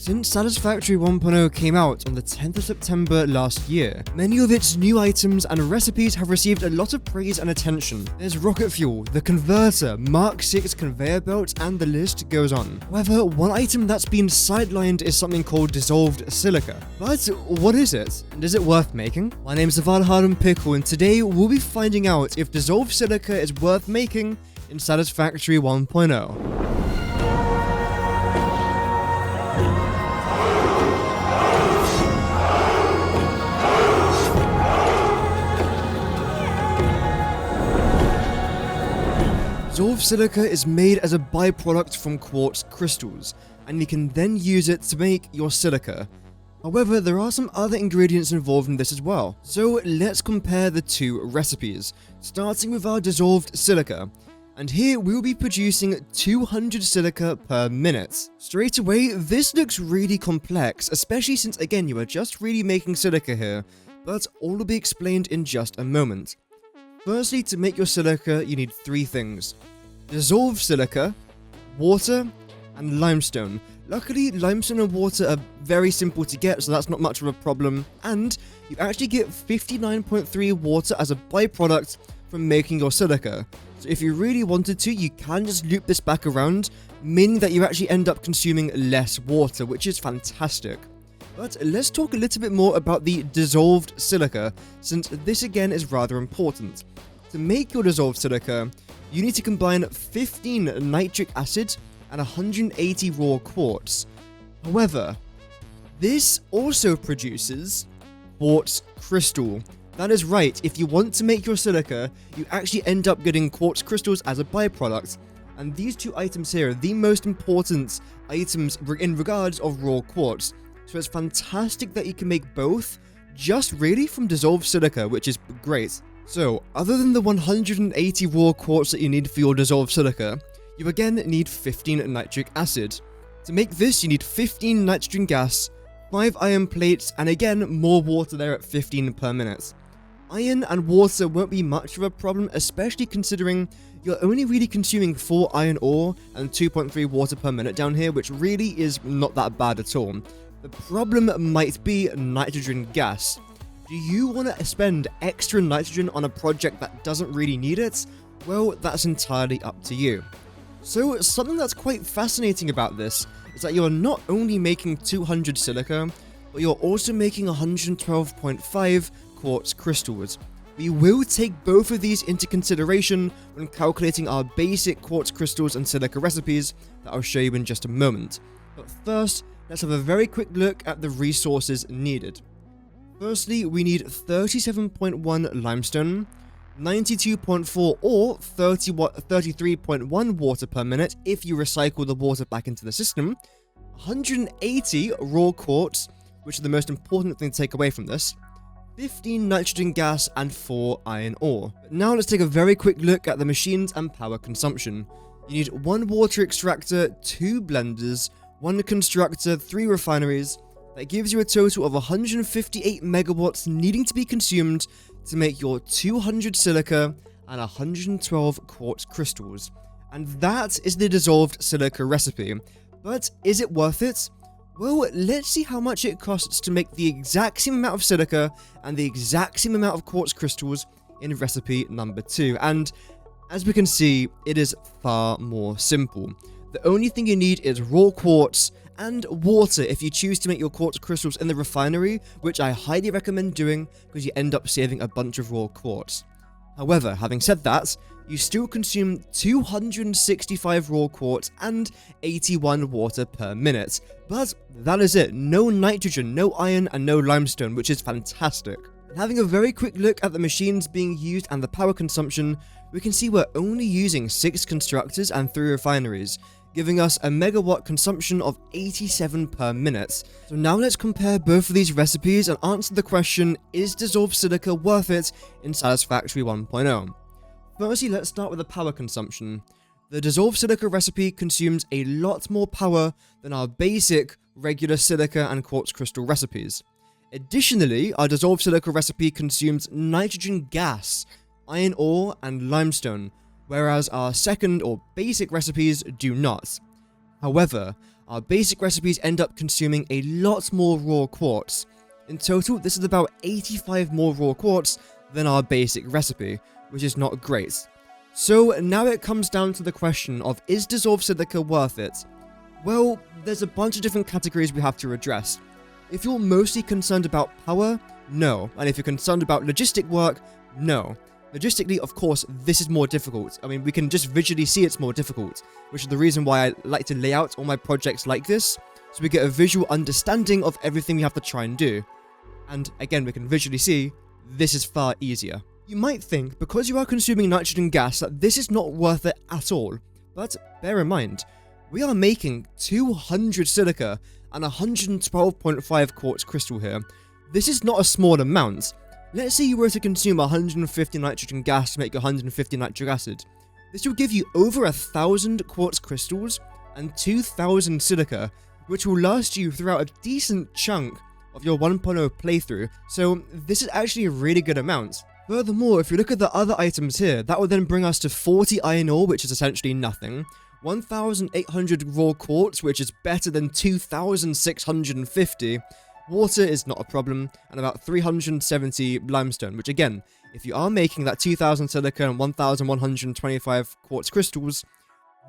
Since Satisfactory 1.0 came out on the 10th of September last year, many of its new items and recipes have received a lot of praise and attention. There's rocket fuel, the converter, Mark 6 conveyor belts, and the list goes on. However, one item that's been sidelined is something called dissolved silica. But what is it? And is it worth making? My name is Valhardum Pickle, and today we'll be finding out if dissolved silica is worth making in Satisfactory 1.0. Dissolved silica is made as a byproduct from quartz crystals, and you can then use it to make your silica. However, there are some other ingredients involved in this as well. So let's compare the two recipes, starting with our dissolved silica. And here we will be producing 200 silica per minute. Straight away, this looks really complex, especially since again you are just really making silica here, but all will be explained in just a moment. Firstly, to make your silica, you need three things: dissolved silica, water, and limestone. Luckily, limestone and water are very simple to get, so that's not much of a problem. And you actually get 59.3 water as a byproduct from making your silica. So if you really wanted to, you can just loop this back around, meaning that you actually end up consuming less water, which is fantastic. But let's talk a little bit more about the dissolved silica, since this again is rather important. To make your dissolved silica, you need to combine 15 nitric acid and 180 raw quartz. However, this also produces quartz crystal. That is right, if you want to make your silica, you actually end up getting quartz crystals as a byproduct. And these two items here are the most important items in regards of raw quartz. So it's fantastic that you can make both just really from dissolved silica, which is great. So other than the 180 raw quartz that you need for your dissolved silica, you again need 15 nitric acid. To make this, you need 15 nitrogen gas, 5 iron plates, and again more water there at 15 per minute. Iron and water won't be much of a problem, especially considering you're only really consuming 4 iron ore and 2.3 water per minute down here, which really is not that bad at all. The problem might be nitrogen gas. Do you want to spend extra nitrogen on a project that doesn't really need it? Well, that's entirely up to you. So something that's quite fascinating about this is that you're not only making 200 silica, but you're also making 112.5 quartz crystals. We will take both of these into consideration when calculating our basic quartz crystals and silica recipes that I'll show you in just a moment. But first, let's have a very quick look at the resources needed. Firstly, we need 37.1 limestone, 92.4 or 33.1 water per minute if you recycle the water back into the system, 180 raw quartz, which is the most important thing to take away from this, 15 nitrogen gas, and 4 iron ore. But now let's take a very quick look at the machines and power consumption. You need 1 water extractor, 2 blenders, 1 constructor, 3 refineries. That gives you a total of 158 megawatts needing to be consumed to make your 200 silica and 112 quartz crystals. And that is the dissolved silica recipe. But is it worth it? Well, let's see how much it costs to make the exact same amount of silica and the exact same amount of quartz crystals in recipe number 2. And as we can see, it is far more simple. The only thing you need is raw quartz and water if you choose to make your quartz crystals in the refinery, which I highly recommend doing because you end up saving a bunch of raw quartz. However, having said that, you still consume 265 raw quartz and 81 water per minute. But that is it. No nitrogen, no iron, and no limestone, which is fantastic. And having a very quick look at the machines being used and the power consumption, we can see we're only using 6 constructors and 3 refineries, giving us a megawatt consumption of 87 per minute. So now let's compare both of these recipes and answer the question, is dissolved silica worth it in Satisfactory 1.0? Firstly, let's start with the power consumption. The dissolved silica recipe consumes a lot more power than our basic regular silica and quartz crystal recipes. Additionally, our dissolved silica recipe consumes nitrogen gas, iron ore, and limestone, whereas our second or basic recipes do not. However, our basic recipes end up consuming a lot more raw quartz. In total, this is about 85 more raw quartz than our basic recipe, which is not great. So now it comes down to the question of, is dissolved silica worth it? Well, there's a bunch of different categories we have to address. If you're mostly concerned about power, no. And if you're concerned about logistic work, no. Logistically, of course, this is more difficult. I mean, we can just visually see it's more difficult, which is the reason why I like to lay out all my projects like this, so we get a visual understanding of everything we have to try and do. And again, we can visually see this is far easier. You might think, because you are consuming nitrogen gas, that this is not worth it at all. But bear in mind, we are making 200 silica and 112.5 quartz crystal here. This is not a small amount. Let's say you were to consume 150 nitrogen gas to make 150 nitric acid. This will give you over 1,000 quartz crystals and 2,000 silica, which will last you throughout a decent chunk of your 1.0 playthrough, so this is actually a really good amount. Furthermore, if you look at the other items here, that will then bring us to 40 iron ore, which is essentially nothing, 1,800 raw quartz, which is better than 2,650, water is not a problem, and about 370 limestone, which again, if you are making that 2,000 silica and 1,125 quartz crystals,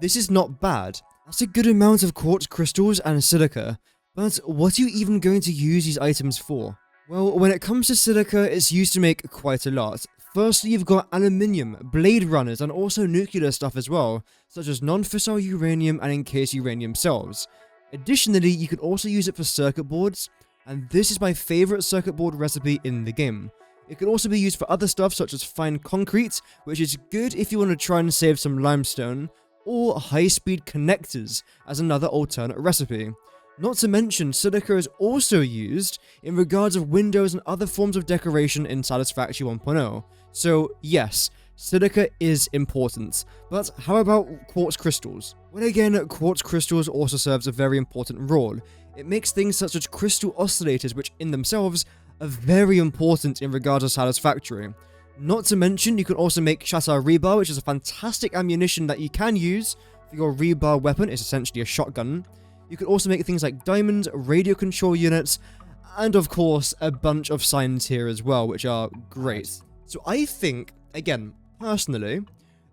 this is not bad. That's a good amount of quartz crystals and silica, but what are you even going to use these items for? Well, when it comes to silica, it's used to make quite a lot. Firstly, you've got aluminium, blade runners, and also nuclear stuff as well, such as non-fissile uranium and encased uranium cells. Additionally, you can also use it for circuit boards, and this is my favorite circuit board recipe in the game. It can also be used for other stuff such as fine concrete, which is good if you want to try and save some limestone, or high-speed connectors as another alternate recipe. Not to mention, silica is also used in regards of windows and other forms of decoration in Satisfactory 1.0. So yes, silica is important. But how about quartz crystals? Well, again, quartz crystals also serves a very important role. It makes things such as crystal oscillators, which in themselves are very important in regards to Satisfactory. Not to mention, you can also make shatter rebar, which is a fantastic ammunition that you can use for your rebar weapon. It's essentially a shotgun. You can also make things like diamonds, radio control units, and of course, a bunch of signs here as well, which are great. So I think, again, personally,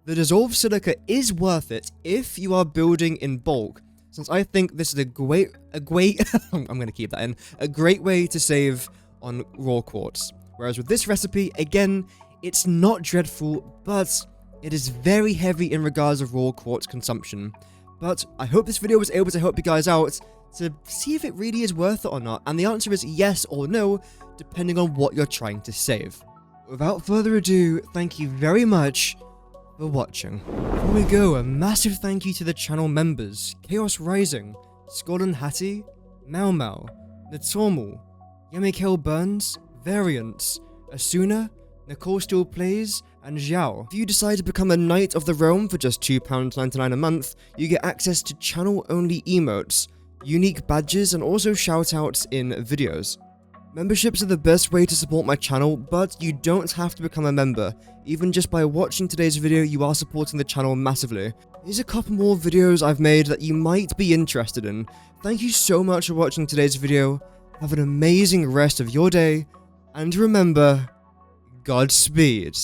the dissolved silica is worth it if you are building in bulk, since I think this is a great I'm going to keep that in, a great way to save on raw quartz. Whereas with this recipe, again, it's not dreadful, but it is very heavy in regards of raw quartz consumption. But I hope this video was able to help you guys out to see if it really is worth it or not, and the answer is yes or no, depending on what you're trying to save. Without further ado, thank you very much for watching. Before we go, a massive thank you to the channel members: Chaos Rising, Scotland Hattie, Mau Mau, Natormal, Yamikel Burns, Variants, Asuna, Nicole Still Plays, and Zhao. If you decide to become a Knight of the Realm for just £2.99 a month, you get access to channel-only emotes, unique badges, and also shoutouts in videos. Memberships are the best way to support my channel, but you don't have to become a member. Even just by watching today's video, you are supporting the channel massively. Here's a couple more videos I've made that you might be interested in. Thank you so much for watching today's video. Have an amazing rest of your day, and remember, Godspeed.